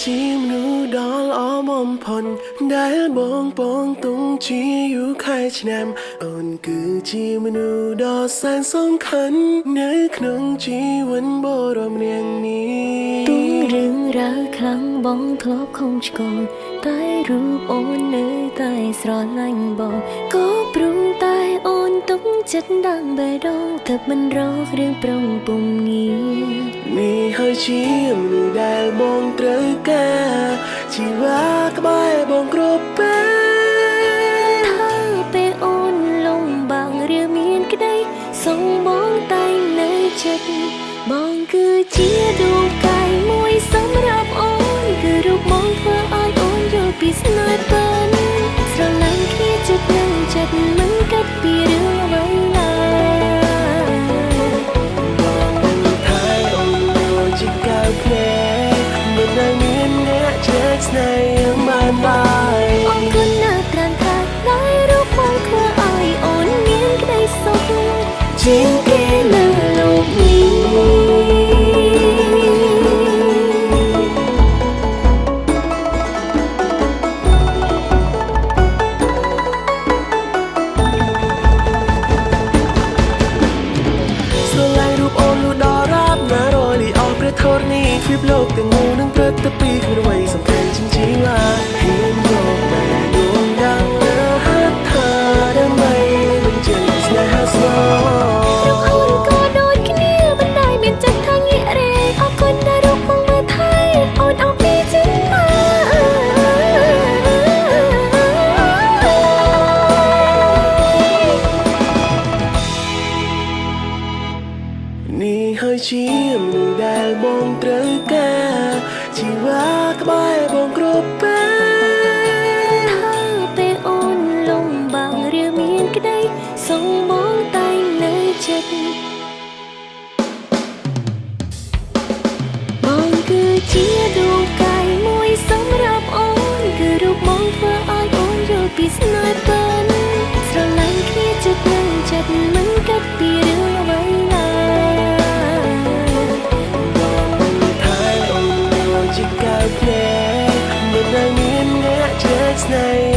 ជីមនុស្សដល់អមអំផុនដែលបងពងទុំជាយូរខែឆ្នាំអូនគឺជាមនុស្សដ៏សែនសំខាន់នៅក្នុងជីវិតបរមនាងនេះទុំរឿងរ៉ាវខ្លាំងបងធ្លាប់ខំឆ្កល់តែរូបអូននៅតែស្រឡាញ់បងក៏ព្រមតែអូនទុកចិត្តដាំបេះដូងទើបមិនរករឿងប្រងពុំងានេះហើយជាមនុស្សដែលបងត្រូវការជីវ៉ាក្បែរបងគ្រប់ពេលថាពេលអូនលំបាកឬមានក្តីសូមបងតែងនៅចិត្តបងគឺជាដួងកាយមួយសម្រាប់អូនគឺរូបបងធ្វើឲ្យអូនយល់ពីស្នេហ៍ពិនស្រឡាញ់គ្នាចិត្តនឹងចិត្តមិនកាត់ពីរឿងអ្វីឡើយបងថាអូនយកជាកៅភ្នែកមិនដែលមានអ្នកជែកស្នេហ៍បានឡើយអរគុណណាស់ត្រាំថាដែលរូបបងធ្វើឲ្យអូនមានក្តីសុខជាងគេលើលោកនេះធរនេះទ្វីបលោកទាំងមូលនឹងព្រឹត្តពីគ្មានអ្វីសំខាន់ជាងជីវ៉ាហ៊ានយកតែដួងដាំលើហាត់ថាដើម្បីបញ្ចេញស្នេហាស្មោះរូបអូនក៏ដូចគ្នាមិនដែលមានចិត្តថាងាករេអរគុណដែលរូបបងមើលថែអូនអស់ពីចិត្តមកនេះហើយជាមនុស្សដែលបងត្រូវការជីវ៉ាក្បែរបងគ្រប់ពេលថាពេលអូនលំបាកឬមានក្តីសូមបងតែងនៅចិត្តបងគឺជាដួងកាយមួយសម្រាប់អូនគឺរូបបងធ្វើឲ្យអូនយល់ពីស្នេហ៍ពិនស្រឡាញ់គ្នាចិត្តនឹងចិត្តមិនកាត់ពីរឿងអ្វីឡើយបងថាអូនយកជាកៅភ្នែកមិនដែលមានអ្នកជែកស្នេហ៍